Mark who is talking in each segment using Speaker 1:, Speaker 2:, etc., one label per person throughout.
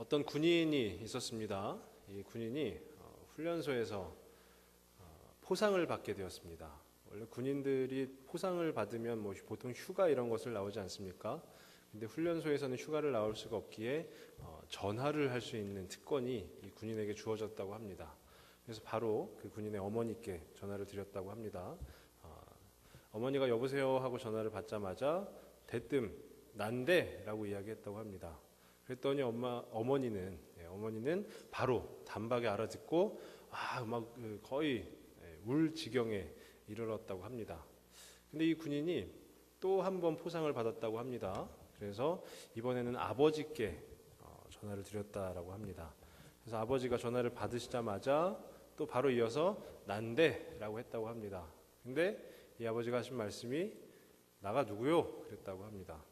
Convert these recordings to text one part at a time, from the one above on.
Speaker 1: 어떤 군인이 있었습니다. 이 군인이 훈련소에서 포상을 받게 되었습니다. 원래 군인들이 포상을 받으면 뭐 보통 휴가 이런 것을 나오지 않습니까? 근데 훈련소에서는 휴가를 나올 수가 없기에 전화를 할 수 있는 특권이 이 군인에게 주어졌다고 합니다. 그래서 바로 그 군인의 어머니께 전화를 드렸다고 합니다. 어머니가 여보세요 하고 전화를 받자마자 대뜸 난데 라고 이야기했다고 합니다. 그랬더니 어머니는 바로 단박에 알아듣고 막 거의 울 지경에 이르렀다고 합니다. 근데 이 군인이 또 한 번 포상을 받았다고 합니다. 그래서 이번에는 아버지께 전화를 드렸다라고 합니다. 그래서 아버지가 전화를 받으시자마자 또 바로 이어서 난데라고 했다고 합니다. 근데 이 아버지가 하신 말씀이 나가 누구요? 그랬다고 합니다.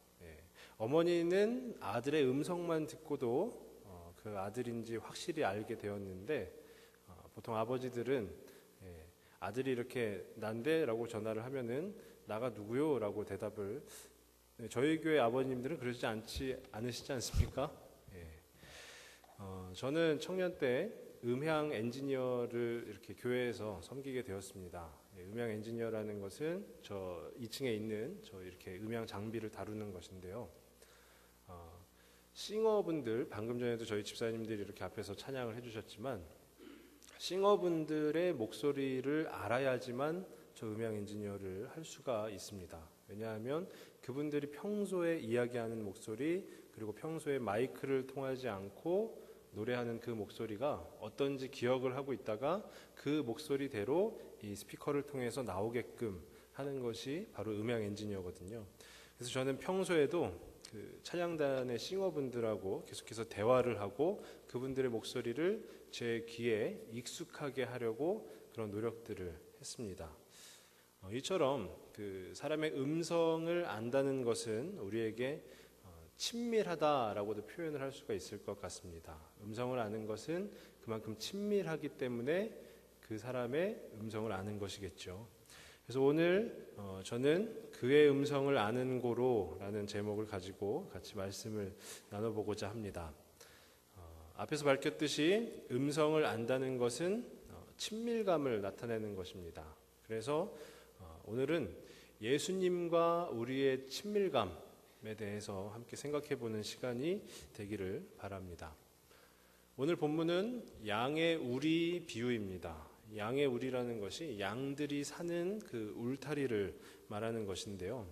Speaker 1: 어머니는 아들의 음성만 듣고도 그 아들인지 확실히 알게 되었는데 보통 아버지들은 아들이 이렇게 난데라고 전화를 하면은 나가 누구요? 라고 대답을 저희 교회 아버님들은 그러지 않으시지 않습니까? 저는 청년 때 음향 엔지니어를 이렇게 교회에서 섬기게 되었습니다. 음향 엔지니어라는 것은 저 2층에 있는 저 이렇게 음향 장비를 다루는 것인데요. 싱어분들 방금 전에도 저희 집사님들이 이렇게 앞에서 찬양을 해주셨지만 싱어분들의 목소리를 알아야지만 저 음향 엔지니어를 할 수가 있습니다. 왜냐하면 그분들이 평소에 이야기하는 목소리 그리고 평소에 마이크를 통하지 않고 노래하는 그 목소리가 어떤지 기억을 하고 있다가 그 목소리대로 이 스피커를 통해서 나오게끔 하는 것이 바로 음향 엔지니어거든요. 그래서 저는 평소에도 그 찬양단의 싱어분들하고 계속해서 대화를 하고 그분들의 목소리를 제 귀에 익숙하게 하려고 그런 노력들을 했습니다. 이처럼 그 사람의 음성을 안다는 것은 우리에게 친밀하다라고도 표현을 할 수가 있을 것 같습니다. 음성을 아는 것은 그만큼 친밀하기 때문에 그 사람의 음성을 아는 것이겠죠. 그래서 오늘 저는 그의 음성을 아는 고로라는 제목을 가지고 같이 말씀을 나눠보고자 합니다. 앞에서 밝혔듯이 음성을 안다는 것은 친밀감을 나타내는 것입니다. 그래서 오늘은 예수님과 우리의 친밀감에 대해서 함께 생각해보는 시간이 되기를 바랍니다. 오늘 본문은 양의 우리 비유입니다. 양의 우리라는 것이 양들이 사는 그 울타리를 말하는 것인데요.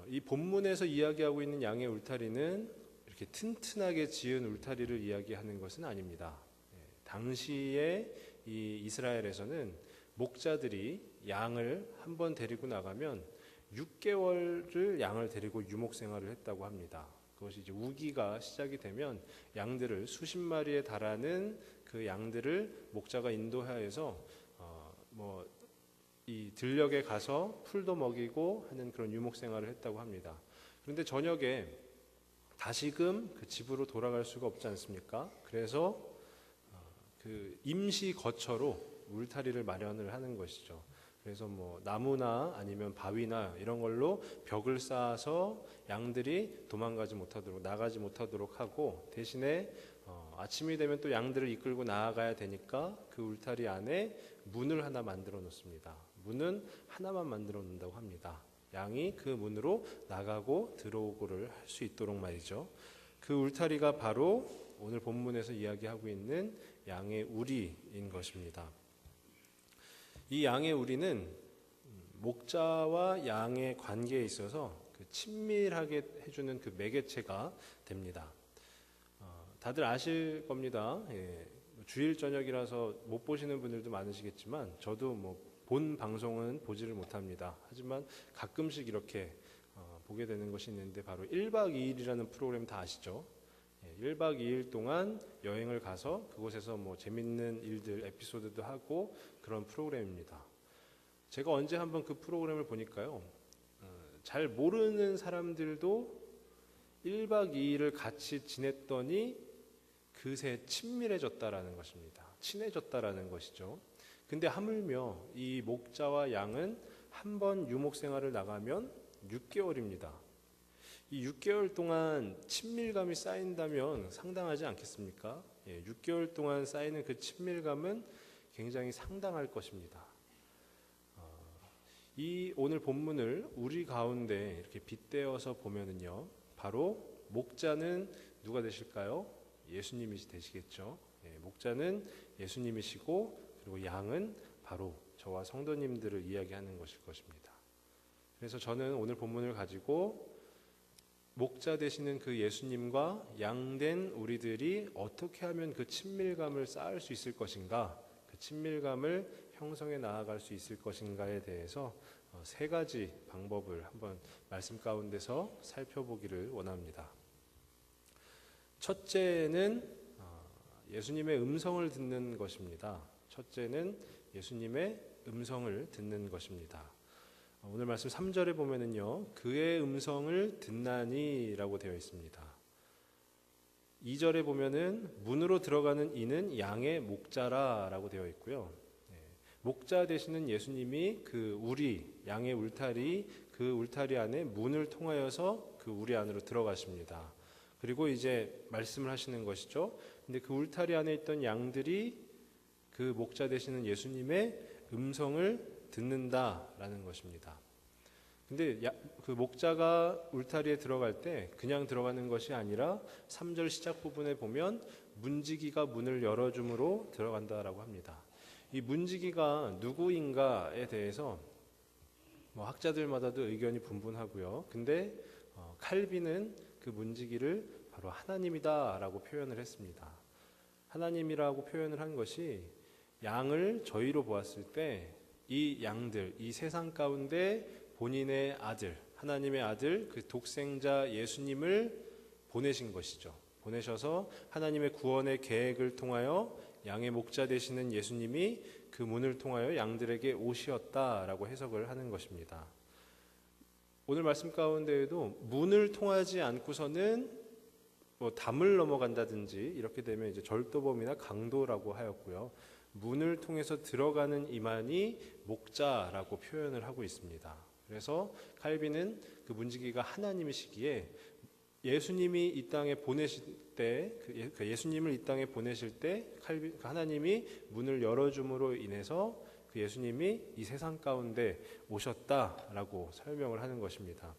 Speaker 1: 이 본문에서 이야기하고 있는 양의 울타리는 이렇게 튼튼하게 지은 울타리를 이야기하는 것은 아닙니다. 당시에 이 이스라엘에서는 목자들이 양을 한번 데리고 나가면 6개월을 양을 데리고 유목 생활을 했다고 합니다. 그것이 이제 우기가 시작이 되면 양들을 수십 마리에 달하는 그 양들을 목자가 인도하여서 이 들녘에 가서 풀도 먹이고 하는 그런 유목 생활을 했다고 합니다. 그런데 저녁에 다시금 그 집으로 돌아갈 수가 없지 않습니까? 그래서 그 임시 거처로 울타리를 마련을 하는 것이죠. 그래서 뭐 나무나 아니면 바위나 이런 걸로 벽을 쌓아서 양들이 도망가지 못하도록 나가지 못하도록 하고 대신에 아침이 되면 또 양들을 이끌고 나아가야 되니까 그 울타리 안에 문을 하나 만들어 놓습니다. 문은 하나만 만들어 놓는다고 합니다. 양이 그 문으로 나가고 들어오고를 할 수 있도록 말이죠. 그 울타리가 바로 오늘 본문에서 이야기하고 있는 양의 우리인 것입니다. 이 양의 우리는 목자와 양의 관계에 있어서 그 친밀하게 해주는 그 매개체가 됩니다. 다들 아실 겁니다. 주일 저녁이라서 못 보시는 분들도 많으시겠지만 저도 본 방송은 보지를 못합니다. 하지만 가끔씩 이렇게 보게 되는 것이 있는데 바로 1박 2일이라는 프로그램 다 아시죠? 1박 2일 동안 여행을 가서 그곳에서 재밌는 일들, 에피소드도 하고 그런 프로그램입니다. 제가 언제 한번 그 프로그램을 보니까요. 잘 모르는 사람들도 1박 2일을 같이 지냈더니 그새 친밀해졌다라는 것입니다. 친해졌다라는 것이죠. 근데 하물며 이 목자와 양은 한 번 유목 생활을 나가면 6개월입니다. 이 6개월 동안 친밀감이 쌓인다면 상당하지 않겠습니까? 6개월 동안 쌓이는 그 친밀감은 굉장히 상당할 것입니다. 이 오늘 본문을 우리 가운데 이렇게 빗대어서 보면은요, 바로 목자는 누가 되실까요? 예수님이 되시겠죠. 목자는 예수님이시고, 그리고 양은 바로 저와 성도님들을 이야기하는 것일 것입니다. 그래서 저는 오늘 본문을 가지고 목자 되시는 그 예수님과 양된 우리들이 어떻게 하면 그 친밀감을 쌓을 수 있을 것인가, 그 친밀감을 형성해 나아갈 수 있을 것인가에 대해서 세 가지 방법을 한번 말씀 가운데서 살펴보기를 원합니다. 첫째는 예수님의 음성을 듣는 것입니다. 첫째는 예수님의 음성을 듣는 것입니다. 오늘 말씀 3절에 보면은요, 그의 음성을 듣나니라고 되어 있습니다. 2절에 보면은 문으로 들어가는 이는 양의 목자라라고 되어 있고요. 목자 되시는 예수님이 그 우리 양의 울타리, 그 울타리 안에 문을 통하여서 그 우리 안으로 들어가십니다. 그리고 이제 말씀을 하시는 것이죠. 근데 그 울타리 안에 있던 양들이 그 목자 되시는 예수님의 음성을 듣는다라는 것입니다. 근데 그 목자가 울타리에 들어갈 때 그냥 들어가는 것이 아니라 3절 시작 부분에 보면 문지기가 문을 열어줌으로 들어간다라고 합니다. 이 문지기가 누구인가에 대해서 학자들마다도 의견이 분분하고요. 근데 칼빈은 그 문지기를 바로 하나님이다라고 표현을 했습니다. 하나님이라고 표현을 한 것이 양을 저희로 보았을 때 이 양들, 이 세상 가운데 본인의 아들, 하나님의 아들, 그 독생자 예수님을 보내신 것이죠. 보내셔서 하나님의 구원의 계획을 통하여 양의 목자 되시는 예수님이 그 문을 통하여 양들에게 오시었다라고 해석을 하는 것입니다. 오늘 말씀 가운데에도 문을 통하지 않고서는 담을 넘어간다든지 이렇게 되면 이제 절도범이나 강도라고 하였고요. 문을 통해서 들어가는 이만이 목자라고 표현을 하고 있습니다. 그래서 칼빈은 그 문지기가 하나님이시기에 예수님이 이 땅에 보내실 때, 예수님을 이 땅에 보내실 때 하나님이 문을 열어줌으로 인해서 그 예수님이 이 세상 가운데 오셨다라고 설명을 하는 것입니다.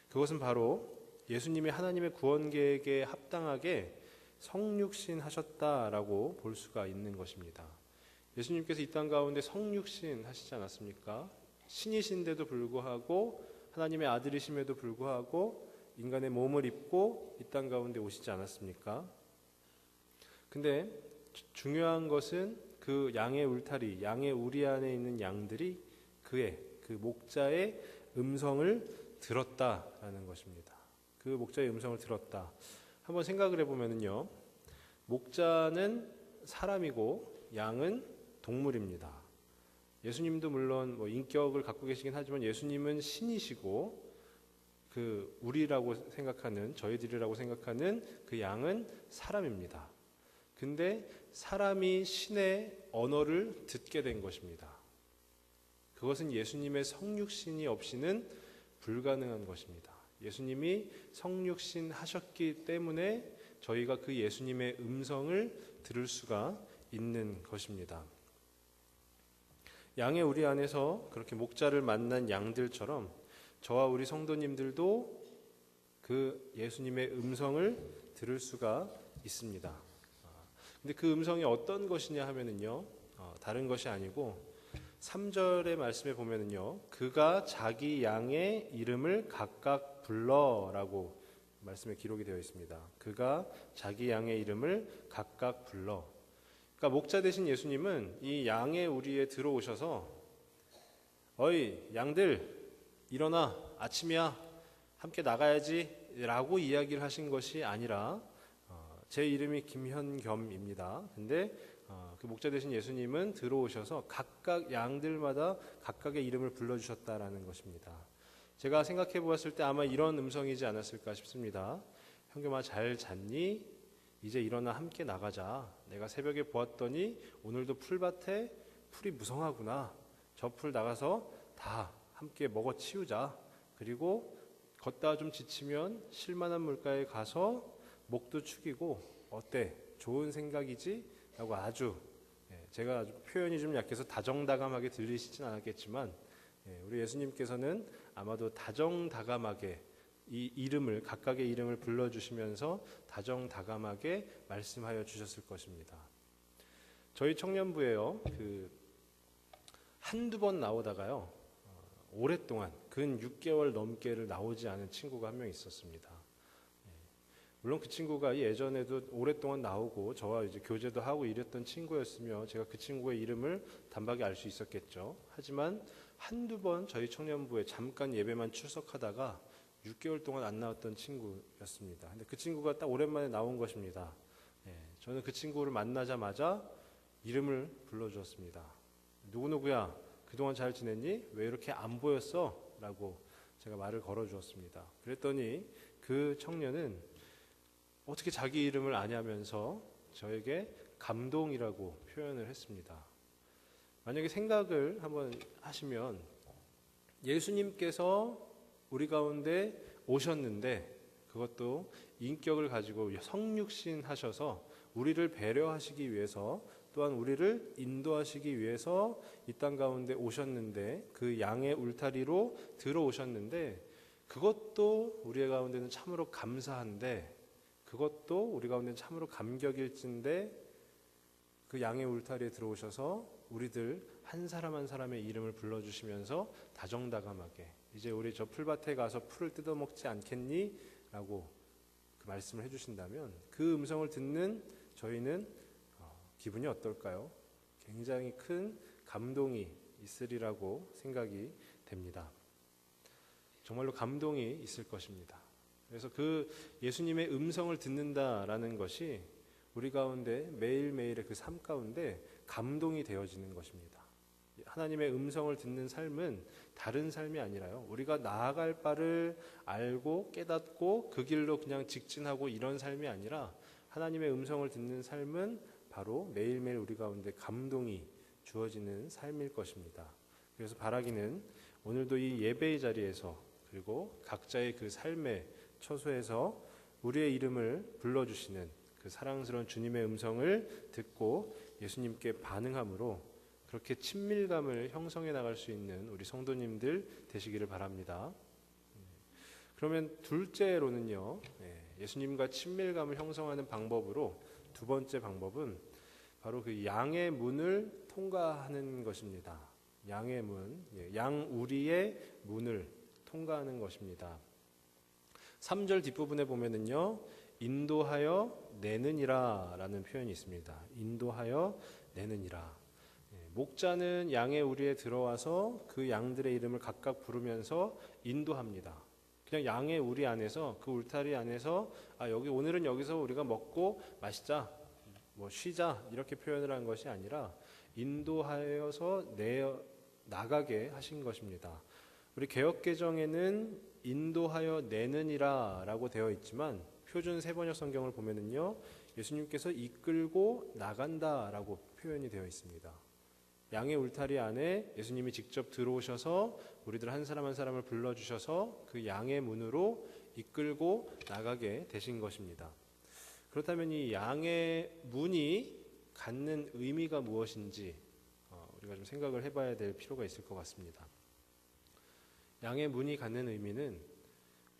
Speaker 1: 그것은 바로 예수님이 하나님의 구원 계획에 합당하게 성육신 하셨다라고 볼 수가 있는 것입니다. 예수님께서 이 땅 가운데 성육신 하시지 않았습니까? 신이신데도 불구하고 하나님의 아들이심에도 불구하고 인간의 몸을 입고 이 땅 가운데 오시지 않았습니까? 근데 중요한 것은 그 양의 울타리, 양의 우리 안에 있는 양들이 그 목자의 음성을 들었다라는 것입니다. 그 목자의 음성을 들었다. 한번 생각을 해보면요, 목자는 사람이고 양은 동물입니다. 예수님도 물론 인격을 갖고 계시긴 하지만 예수님은 신이시고 그 우리라고 생각하는, 저희들이라고 생각하는 그 양은 사람입니다. 근데 사람이 신의 언어를 듣게 된 것입니다. 그것은 예수님의 성육신이 없이는 불가능한 것입니다. 예수님이 성육신 하셨기 때문에 저희가 그 예수님의 음성을 들을 수가 있는 것입니다. 양의 우리 안에서 그렇게 목자를 만난 양들처럼 저와 우리 성도님들도 그 예수님의 음성을 들을 수가 있습니다. 근데 그 음성이 어떤 것이냐 하면은요, 다른 것이 아니고 3절의 말씀에 보면은요, 그가 자기 양의 이름을 각각 불러라고 말씀에 기록이 되어 있습니다. 그가 자기 양의 이름을 각각 불러. 그러니까 목자 되신 예수님은 이 양의 우리에 들어오셔서 어이 양들 일어나 아침이야 함께 나가야지 라고 이야기를 하신 것이 아니라 제 이름이 김현겸입니다. 근데 그 목자 되신 예수님은 들어오셔서 각각 양들마다 각각의 이름을 불러주셨다라는 것입니다. 제가 생각해 보았을 때 아마 이런 음성이지 않았을까 싶습니다. 현겸아 잘 잤니? 이제 일어나 함께 나가자. 내가 새벽에 보았더니 오늘도 풀밭에 풀이 무성하구나. 저 풀 나가서 다 함께 먹어 치우자. 그리고 걷다가 좀 지치면 쉴만한 물가에 가서 목도 축이고 어때? 좋은 생각이지? 라고 아주 제가 아주 표현이 좀 약해서 다정다감하게 들리시진 않았겠지만 우리 예수님께서는 아마도 다정다감하게 이 이름을 각각의 이름을 불러주시면서 다정다감하게 말씀하여 주셨을 것입니다. 저희 청년부에요, 한두 번 나오다가요, 오랫동안 근 6개월 넘게를 나오지 않은 친구가 한 명 있었습니다. 물론 그 친구가 예전에도 오랫동안 나오고 저와 이제 교제도 하고 이랬던 친구였으며 제가 그 친구의 이름을 단박에 알 수 있었겠죠. 하지만 한두 번 저희 청년부에 잠깐 예배만 출석하다가 6개월 동안 안 나왔던 친구였습니다. 근데 그 친구가 딱 오랜만에 나온 것입니다. 저는 그 친구를 만나자마자 이름을 불러주었습니다. 누구누구야, 그동안 잘 지냈니? 왜 이렇게 안 보였어? 라고 제가 말을 걸어주었습니다. 그랬더니 그 청년은 어떻게 자기 이름을 아냐면서 저에게 감동이라고 표현을 했습니다. 만약에 생각을 한번 하시면 예수님께서 우리 가운데 오셨는데 그것도 인격을 가지고 성육신 하셔서 우리를 배려하시기 위해서 또한 우리를 인도하시기 위해서 이 땅 가운데 오셨는데 그 양의 울타리로 들어오셨는데 그것도 우리 가운데는 참으로 감사한데 그것도 우리 가운데는 참으로 감격일진데 그 양의 울타리에 들어오셔서 우리들 한 사람 한 사람의 이름을 불러주시면서 다정다감하게 이제 우리 저 풀밭에 가서 풀을 뜯어먹지 않겠니? 라고 그 말씀을 해주신다면 그 음성을 듣는 저희는 기분이 어떨까요? 굉장히 큰 감동이 있으리라고 생각이 됩니다. 정말로 감동이 있을 것입니다. 그래서 그 예수님의 음성을 듣는다라는 것이 우리 가운데 매일매일의 그 삶 가운데 감동이 되어지는 것입니다. 하나님의 음성을 듣는 삶은 다른 삶이 아니라요, 우리가 나아갈 바를 알고 깨닫고 그 길로 그냥 직진하고 이런 삶이 아니라 하나님의 음성을 듣는 삶은 바로 매일매일 우리 가운데 감동이 주어지는 삶일 것입니다. 그래서 바라기는 오늘도 이 예배의 자리에서 그리고 각자의 그 삶의 처소에서 우리의 이름을 불러주시는 그 사랑스러운 주님의 음성을 듣고 예수님께 반응함으로 그렇게 친밀감을 형성해 나갈 수 있는 우리 성도님들 되시기를 바랍니다. 그러면 둘째로는요, 예수님과 친밀감을 형성하는 방법으로 두 번째 방법은 바로 그 양의 문을 통과하는 것입니다. 양의 문, 양우리의 문을 통과하는 것입니다. 3절 뒷부분에 보면은요, 인도하여 내느니라 라는 표현이 있습니다. 인도하여 내느니라. 목자는 양의 우리에 들어와서 그 양들의 이름을 각각 부르면서 인도합니다. 그냥 양의 우리 안에서 그 울타리 안에서 여기 오늘은 여기서 우리가 먹고 마시자, 뭐 쉬자 이렇게 표현을 한 것이 아니라 인도하여서 나가게 하신 것입니다. 우리 개역개정에는 인도하여 내느니라 라고 되어 있지만 표준 세번역 성경을 보면은요, 예수님께서 이끌고 나간다 라고 표현이 되어 있습니다. 양의 울타리 안에 예수님이 직접 들어오셔서 우리들 한 사람 한 사람을 불러주셔서 그 양의 문으로 이끌고 나가게 되신 것입니다. 그렇다면 이 양의 문이 갖는 의미가 무엇인지 우리가 좀 생각을 해봐야 될 필요가 있을 것 같습니다. 양의 문이 갖는 의미는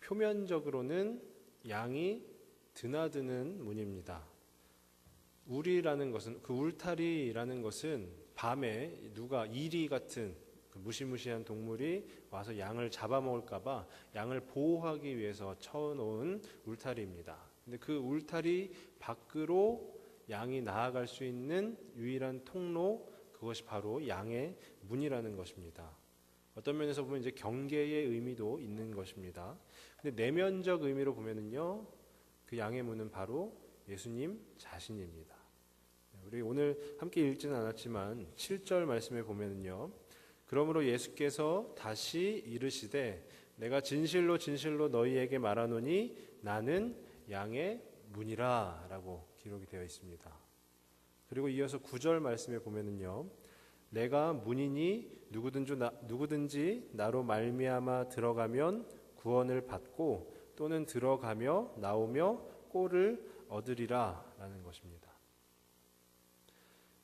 Speaker 1: 표면적으로는 양이 드나드는 문입니다. 우리라는 것은, 그 울타리라는 것은 밤에 누가 이리 같은 그 무시무시한 동물이 와서 양을 잡아먹을까봐 양을 보호하기 위해서 쳐놓은 울타리입니다. 근데 그 울타리 밖으로 양이 나아갈 수 있는 유일한 통로, 그것이 바로 양의 문이라는 것입니다. 어떤 면에서 보면 이제 경계의 의미도 있는 것입니다. 근데 내면적 의미로 보면은요, 그 양의 문은 바로 예수님 자신입니다. 우리 오늘 함께 읽지는 않았지만 7절 말씀에 보면은요, 그러므로 예수께서 다시 이르시되 내가 진실로 진실로 너희에게 말하노니 나는 양의 문이라 라고 기록이 되어 있습니다. 그리고 이어서 9절 말씀에 보면은요, 내가 문이니 누구든지 나로 말미암아 들어가면 구원을 받고 또는 들어가며 나오며 꼴을 얻으리라 라는 것입니다.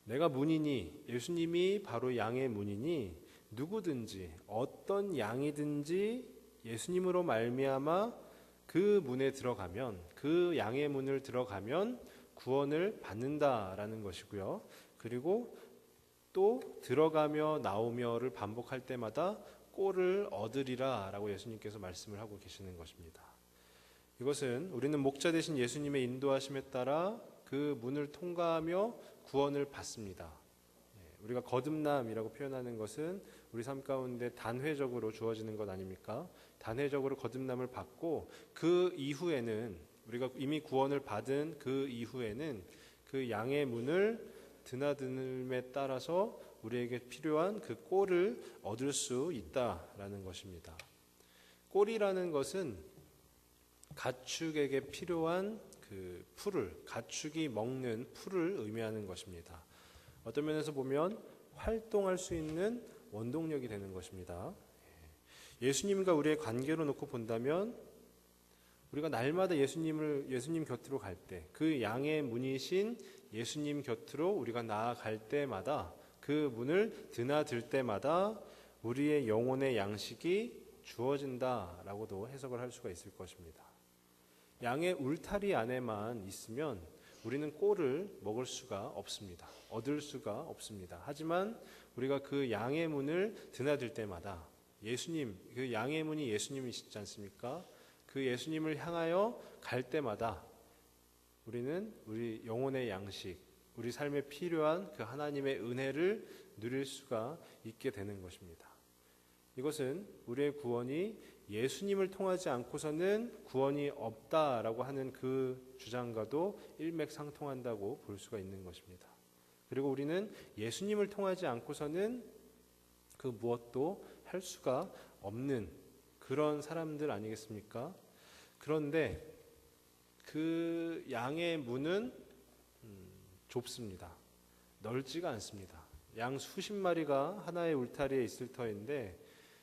Speaker 1: 내가 문이니, 예수님이 바로 양의 문이니 누구든지 어떤 양이든지 예수님으로 말미암아 그 문에 들어가면, 그 양의 문을 들어가면 구원을 받는다라는 것이고요. 그리고 또 들어가며 나오며를 반복할 때마다 꼴을 얻으리라 라고 예수님께서 말씀을 하고 계시는 것입니다. 이것은 우리는 목자 되신 예수님의 인도하심에 따라 그 문을 통과하며 구원을 받습니다. 우리가 거듭남이라고 표현하는 것은 우리 삶 가운데 단회적으로 주어지는 것 아닙니까? 단회적으로 거듭남을 받고 그 이후에는, 우리가 이미 구원을 받은 그 이후에는 그 양의 문을 드나듦에 따라서 우리에게 필요한 그 꼴을 얻을 수 있다라는 것입니다. 꼴이라는 것은 가축에게 필요한 그 풀을, 가축이 먹는 풀을 의미하는 것입니다. 어떤 면에서 보면 활동할 수 있는 원동력이 되는 것입니다. 예수님과 우리의 관계로 놓고 본다면 우리가 날마다 예수님 곁으로 갈 때, 그 양의 문이신 예수님 곁으로 우리가 나아갈 때마다, 그 문을 드나들 때마다 우리의 영혼의 양식이 주어진다라고도 해석을 할 수가 있을 것입니다. 양의 울타리 안에만 있으면 우리는 꼴을 먹을 수가 없습니다. 얻을 수가 없습니다. 하지만 우리가 그 양의 문을 드나들 때마다 예수님, 그 양의 문이 예수님이시지 않습니까? 그 예수님을 향하여 갈 때마다 우리는 우리 영혼의 양식, 우리 삶에 필요한 그 하나님의 은혜를 누릴 수가 있게 되는 것입니다. 이것은 우리의 구원이 예수님을 통하지 않고서는 구원이 없다라고 하는 그 주장과도 일맥상통한다고 볼 수가 있는 것입니다. 그리고 우리는 예수님을 통하지 않고서는 그 무엇도 할 수가 없는 그런 사람들 아니겠습니까? 그런데 그 양의 문은 좁습니다. 넓지가 않습니다. 양 수십 마리가 하나의 울타리에 있을 터인데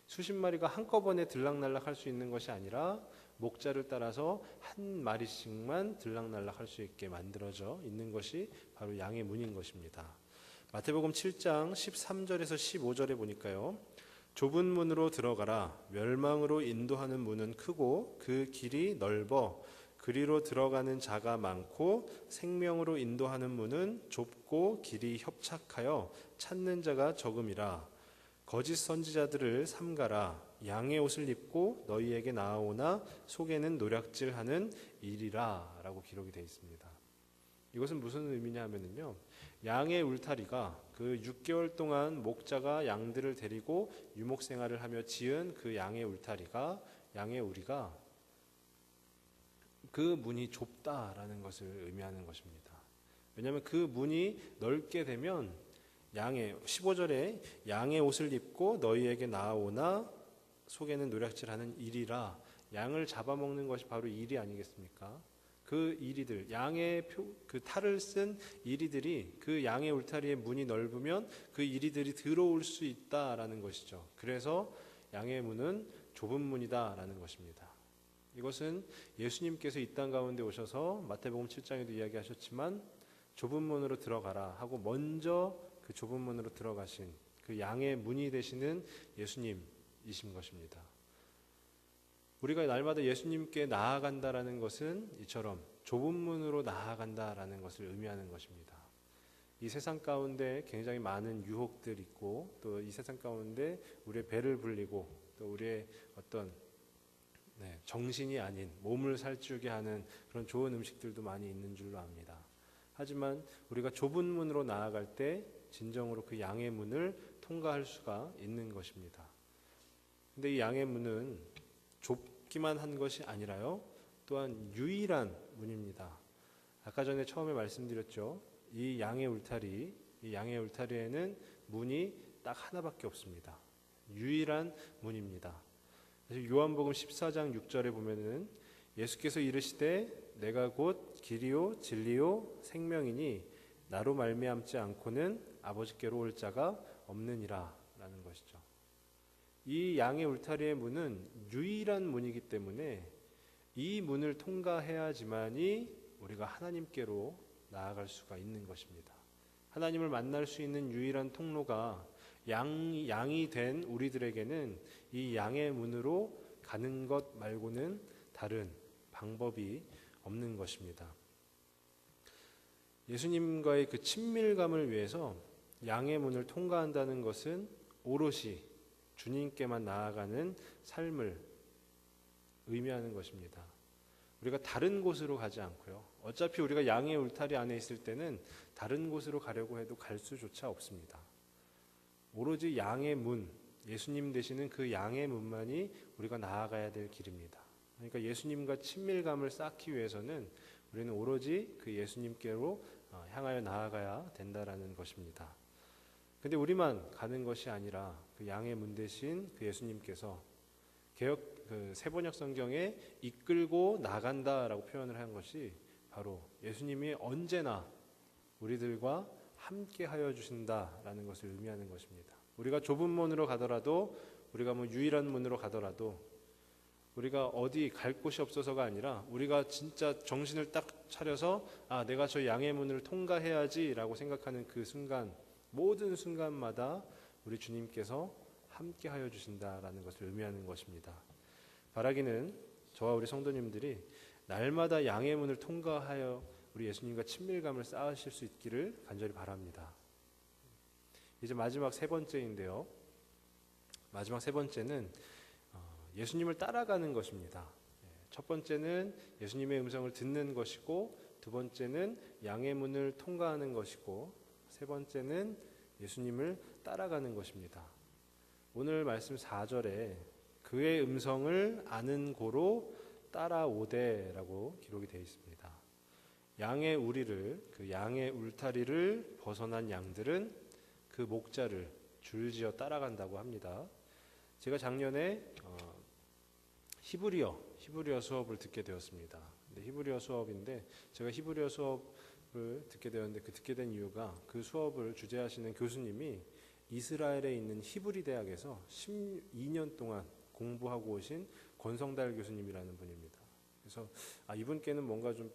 Speaker 1: 수십 마리가 한꺼번에 들락날락 할 수 있는 것이 아니라 목자를 따라서 한 마리씩만 들락날락 할 수 있게 만들어져 있는 것이 바로 양의 문인 것입니다. 마태복음 7장 13절에서 15절에 보니까요. 좁은 문으로 들어가라. 멸망으로 인도하는 문은 크고 그 길이 넓어 그리로 들어가는 자가 많고 생명으로 인도하는 문은 좁고 길이 협착하여 찾는 자가 적음이라. 거짓 선지자들을 삼가라. 양의 옷을 입고 너희에게 나아오나 속에는 노략질하는 일이라 라고 기록이 되어 있습니다. 이것은 무슨 의미냐 하면요, 양의 울타리가 그 6개월 동안 목자가 양들을 데리고 유목생활을 하며 지은 그 양의 울타리가, 양의 우리가 그 문이 좁다라는 것을 의미하는 것입니다. 왜냐하면 그 문이 넓게 되면 15절에 양의 옷을 입고 너희에게 나아오나 속에는 노략질하는 일이라, 양을 잡아먹는 것이 바로 일이 아니겠습니까? 그 이리들, 양의 그 탈을 쓴 이리들이 그 양의 울타리의 문이 넓으면 그 이리들이 들어올 수 있다라는 것이죠. 그래서 양의 문은 좁은 문이다라는 것입니다. 이것은 예수님께서 이 땅 가운데 오셔서 마태복음 7장에도 이야기하셨지만 좁은 문으로 들어가라 하고 먼저 그 좁은 문으로 들어가신 그 양의 문이 되시는 예수님이신 것입니다. 우리가 날마다 예수님께 나아간다라는 것은 이처럼 좁은 문으로 나아간다라는 것을 의미하는 것입니다. 이 세상 가운데 굉장히 많은 유혹들 있고 또 이 세상 가운데 우리의 배를 불리고 또 우리의 어떤 정신이 아닌 몸을 살찌우게 하는 그런 좋은 음식들도 많이 있는 줄로 압니다. 하지만 우리가 좁은 문으로 나아갈 때 진정으로 그 양의 문을 통과할 수가 있는 것입니다. 근데 이 양의 문은 좁기만 한 것이 아니라요, 또한 유일한 문입니다. 아까 전에 처음에 말씀드렸죠. 이 양의 울타리에는 문이 딱 하나밖에 없습니다. 유일한 문입니다. 요한복음 14장 6절에 보면은 예수께서 이르시되 내가 곧 길이요 진리요 생명이니 나로 말미암지 않고는 아버지께로 올 자가 없느니라 라는 것이죠. 이 양의 울타리의 문은 유일한 문이기 때문에 이 문을 통과해야지만이 우리가 하나님께로 나아갈 수가 있는 것입니다. 하나님을 만날 수 있는 유일한 통로가 양이 된 우리들에게는 이 양의 문으로 가는 것 말고는 다른 방법이 없는 것입니다. 예수님과의 그 친밀감을 위해서 양의 문을 통과한다는 것은 오롯이 주님께만 나아가는 삶을 의미하는 것입니다. 우리가 다른 곳으로 가지 않고요. 어차피 우리가 양의 울타리 안에 있을 때는 다른 곳으로 가려고 해도 갈 수조차 없습니다. 오로지 양의 문, 예수님 되시는 그 양의 문만이 우리가 나아가야 될 길입니다. 그러니까 예수님과 친밀감을 쌓기 위해서는 우리는 오로지 그 예수님께로 향하여 나아가야 된다라는 것입니다. 근데 우리만 가는 것이 아니라 그 양의 문 대신 그 예수님께서 개역 세번역 성경에 이끌고 나간다라고 표현을 한 것이 바로 예수님이 언제나 우리들과 함께 하여 주신다라는 것을 의미하는 것입니다. 우리가 좁은 문으로 가더라도, 우리가 뭐 유일한 문으로 가더라도, 우리가 어디 갈 곳이 없어서가 아니라 우리가 진짜 정신을 딱 차려서 내가 저 양의 문을 통과해야지라고 생각하는 그 순간, 모든 순간마다 우리 주님께서 함께 하여 주신다라는 것을 의미하는 것입니다. 바라기는 저와 우리 성도님들이 날마다 양의 문을 통과하여 우리 예수님과 친밀감을 쌓으실 수 있기를 간절히 바랍니다. 이제 마지막 세 번째인데요. 마지막 세 번째는 예수님을 따라가는 것입니다. 첫 번째는 예수님의 음성을 듣는 것이고, 두 번째는 양의 문을 통과하는 것이고, 세 번째는 예수님을 따라가는 것입니다. 오늘 말씀 4절에 그의 음성을 아는 고로 따라오되라고 기록이 되어 있습니다. 양의 우리를, 그 양의 울타리를 벗어난 양들은 그 목자를 줄지어 따라간다고 합니다. 제가 작년에 히브리어 수업을 듣게 되었습니다. 히브리어 수업인데 제가 히브리어 수업을 듣게 되었는데 그 듣게 된 이유가 그 수업을 주재하시는 교수님이 이스라엘에 있는 히브리 대학에서 12년 동안 공부하고 오신 권성달 교수님이라는 분입니다. 그래서 이분께는 뭔가 좀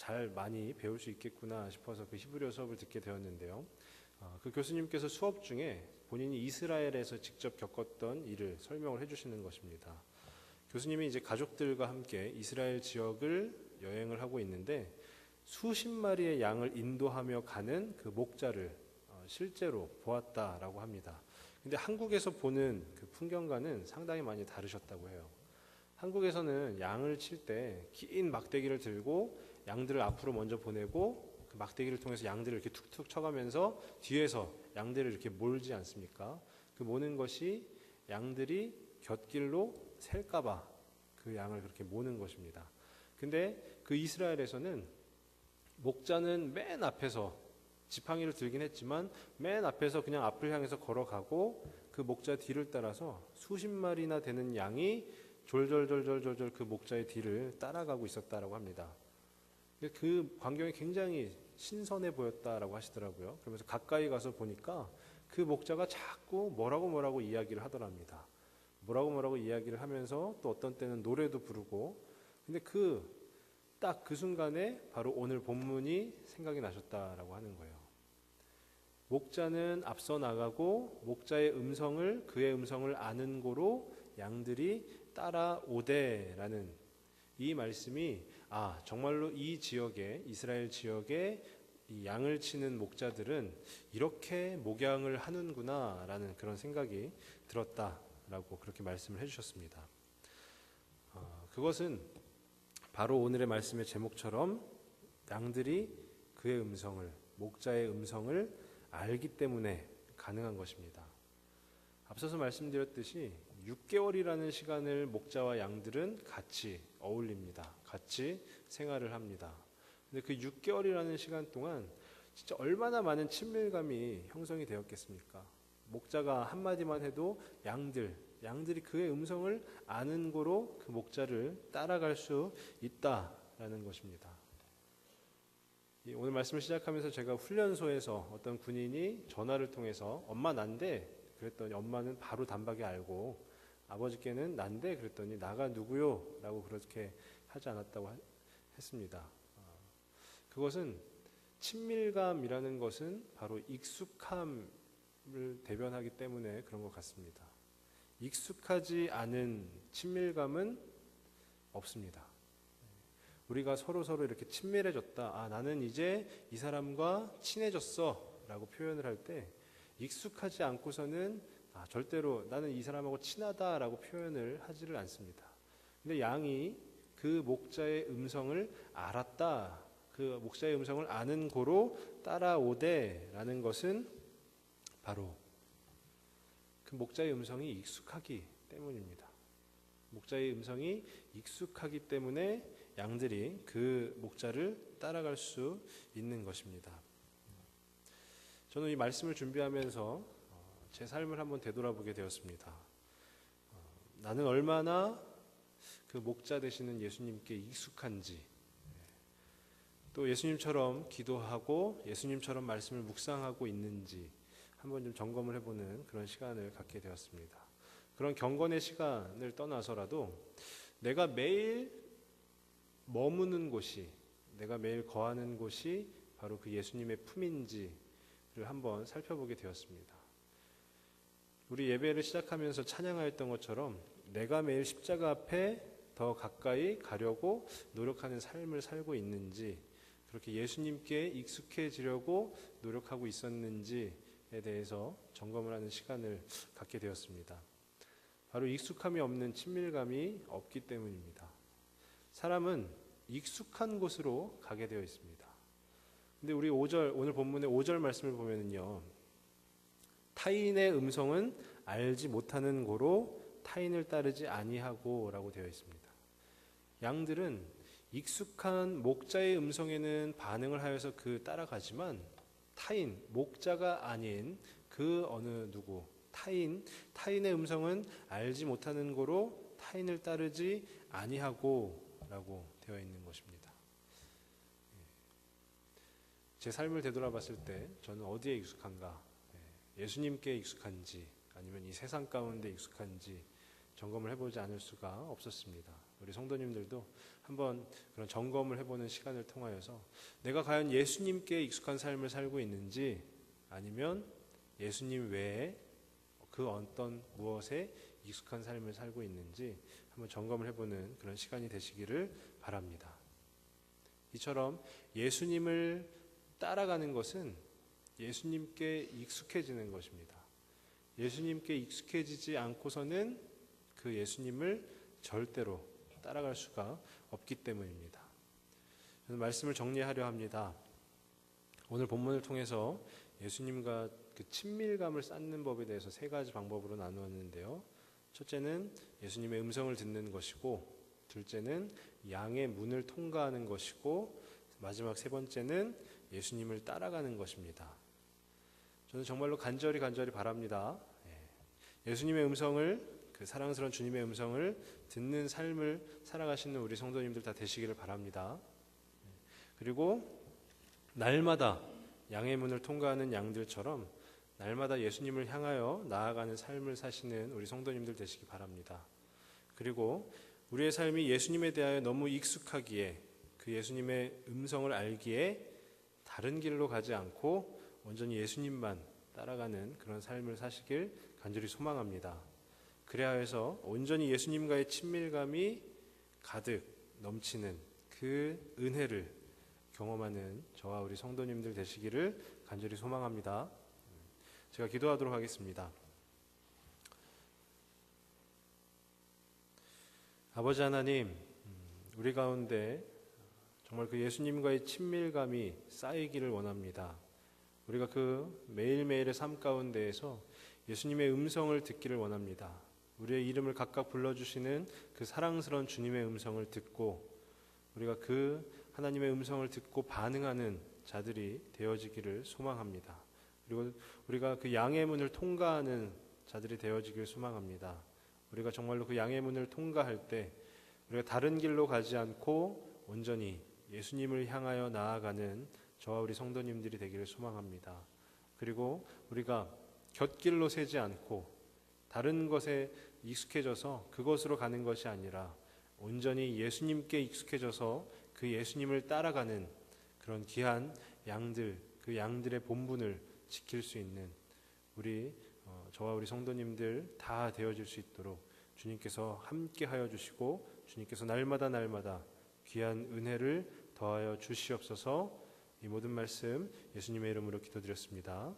Speaker 1: 잘 많이 배울 수 있겠구나 싶어서 그 히브리어 수업을 듣게 되었는데요. 그 교수님께서 수업 중에 본인이 이스라엘에서 직접 겪었던 일을 설명을 해주시는 것입니다. 교수님이 이제 가족들과 함께 이스라엘 지역을 여행을 하고 있는데 수십 마리의 양을 인도하며 가는 그 목자를 실제로 보았다라고 합니다. 근데 한국에서 보는 그 풍경과는 상당히 많이 다르셨다고 해요. 한국에서는 양을 칠 때 긴 막대기를 들고 양들을 앞으로 먼저 보내고 그 막대기를 통해서 양들을 이렇게 툭툭 쳐가면서 뒤에서 양들을 이렇게 몰지 않습니까? 그 모는 것이 양들이 곁길로 셀까봐 그 양을 그렇게 모는 것입니다. 근데 그 이스라엘에서는 목자는 맨 앞에서 지팡이를 들긴 했지만 맨 앞에서 그냥 앞을 향해서 걸어가고 그 목자 뒤를 따라서 수십 마리나 되는 양이 졸졸졸졸졸 그 목자의 뒤를 따라가고 있었다라고 합니다. 그 광경이 굉장히 신선해 보였다라고 하시더라고요. 그러면서 가까이 가서 보니까 그 목자가 자꾸 뭐라고 이야기를 하더랍니다. 뭐라고 이야기를 하면서 또 어떤 때는 노래도 부르고, 근데 딱 그 순간에 바로 오늘 본문이 생각이 나셨다라고 하는 거예요. 목자는 앞서 나가고 목자의 음성을, 그의 음성을 아는 고로 양들이 따라오되라는 이 말씀이 정말로 이 지역에, 이스라엘 지역에 이 양을 치는 목자들은 이렇게 목양을 하는구나라는 그런 생각이 들었다라고 그렇게 말씀을 해주셨습니다. 그것은 바로 오늘의 말씀의 제목처럼 양들이 그의 음성을, 목자의 음성을 알기 때문에 가능한 것입니다. 앞서서 말씀드렸듯이 6개월이라는 시간을 목자와 양들은 같이 어울립니다. 같이 생활을 합니다. 근데 그 6개월이라는 시간 동안 진짜 얼마나 많은 친밀감이 형성이 되었겠습니까? 목자가 한마디만 해도 양들이 그의 음성을 아는 고로 그 목자를 따라갈 수 있다라는 것입니다. 오늘 말씀을 시작하면서 제가 훈련소에서 어떤 군인이 전화를 통해서 엄마 난데 그랬더니 엄마는 바로 단박에 알고 아버지께는 난데 그랬더니 나가 누구요? 라고 그렇게 하지 않았다고 했습니다. 그것은 친밀감이라는 것은 바로 익숙함을 대변하기 때문에 그런 것 같습니다. 익숙하지 않은 친밀감은 없습니다. 우리가 서로 이렇게 친밀해졌다. 나는 이제 이 사람과 친해졌어 라고 표현을 할 때 익숙하지 않고서는 절대로 나는 이 사람하고 친하다 라고 표현을 하지를 않습니다. 근데 양이 그 목자의 음성을 알았다. 그 목자의 음성을 아는 고로 따라오되 라는 것은 바로 그 목자의 음성이 익숙하기 때문입니다. 목자의 음성이 익숙하기 때문에 양들이 그 목자를 따라갈 수 있는 것입니다. 저는 이 말씀을 준비하면서 제 삶을 한번 되돌아보게 되었습니다. 나는 얼마나 그 목자 되시는 예수님께 익숙한지, 또 예수님처럼 기도하고 예수님처럼 말씀을 묵상하고 있는지 한번 좀 점검을 해보는 그런 시간을 갖게 되었습니다. 그런 경건의 시간을 떠나서라도 내가 매일 머무는 곳이, 내가 매일 거하는 곳이 바로 그 예수님의 품인지를 한번 살펴보게 되었습니다. 우리 예배를 시작하면서 찬양하였던 것처럼 내가 매일 십자가 앞에 더 가까이 가려고 노력하는 삶을 살고 있는지, 그렇게 예수님께 익숙해지려고 노력하고 있었는지에 대해서 점검을 하는 시간을 갖게 되었습니다. 바로 익숙함이 없는 친밀감이 없기 때문입니다. 사람은 익숙한 곳으로 가게 되어 있습니다. 근데 우리 오늘 본문의 5절 말씀을 보면은요, 타인의 음성은 알지 못하는 고로 타인을 따르지 아니하고 라고 되어 있습니다. 양들은 익숙한 목자의 음성에는 반응을 하여서 그 따라가지만 타인, 목자가 아닌 그 어느 누구, 타인의 음성은 알지 못하는 고로 타인을 따르지 아니하고 라고 되어 있는 것입니다. 제 삶을 되돌아봤을 때 저는 어디에 익숙한가? 예수님께 익숙한지 아니면 이 세상 가운데 익숙한지 점검을 해보지 않을 수가 없었습니다. 우리 성도님들도 한번 그런 점검을 해보는 시간을 통하여서 내가 과연 예수님께 익숙한 삶을 살고 있는지 아니면 예수님 외에 그 어떤 무엇에 익숙한 삶을 살고 있는지 한번 점검을 해보는 그런 시간이 되시기를 바랍니다. 이처럼 예수님을 따라가는 것은 예수님께 익숙해지는 것입니다. 예수님께 익숙해지지 않고서는 그 예수님을 절대로 따라갈 수가 없기 때문입니다. 저는 말씀을 정리하려 합니다. 오늘 본문을 통해서 예수님과 그 친밀감을 쌓는 법에 대해서 3가지 방법으로 나누었는데요. 첫째는 예수님의 음성을 듣는 것이고, 둘째는 양의 문을 통과하는 것이고, 마지막 3번째는 예수님을 따라가는 것입니다. 저는 정말로 간절히 바랍니다. 예수님의 음성을, 그 사랑스러운 주님의 음성을 듣는 삶을 살아가시는 우리 성도님들 다 되시기를 바랍니다. 그리고 날마다 양의 문을 통과하는 양들처럼 날마다 예수님을 향하여 나아가는 삶을 사시는 우리 성도님들 되시기 바랍니다. 그리고 우리의 삶이 예수님에 대하여 너무 익숙하기에 그 예수님의 음성을 알기에 다른 길로 가지 않고 온전히 예수님만 따라가는 그런 삶을 사시길 간절히 소망합니다. 그래야 해서 온전히 예수님과의 친밀감이 가득 넘치는 그 은혜를 경험하는 저와 우리 성도님들 되시기를 간절히 소망합니다. 제가 기도하도록 하겠습니다. 아버지 하나님, 우리 가운데 정말 그 예수님과의 친밀감이 쌓이기를 원합니다. 우리가 그 매일매일의 삶 가운데에서 예수님의 음성을 듣기를 원합니다. 우리의 이름을 각각 불러주시는 그 사랑스러운 주님의 음성을 듣고 우리가 그 하나님의 음성을 듣고 반응하는 자들이 되어지기를 소망합니다. 그리고 우리가 그 양의 문을 통과하는 자들이 되어지기를 소망합니다. 우리가 정말로 그 양의 문을 통과할 때 우리가 다른 길로 가지 않고 온전히 예수님을 향하여 나아가는 저와 우리 성도님들이 되기를 소망합니다. 그리고 우리가 곁길로 새지 않고 다른 것에 익숙해져서 그것으로 가는 것이 아니라 온전히 예수님께 익숙해져서 그 예수님을 따라가는 그런 귀한 양들, 그 양들의 본분을 지킬 수 있는 저와 우리 성도님들 다 되어질 수 있도록 주님께서 함께하여 주시고 주님께서 날마다 귀한 은혜를 더하여 주시옵소서. 이 모든 말씀 예수님의 이름으로 기도드렸습니다.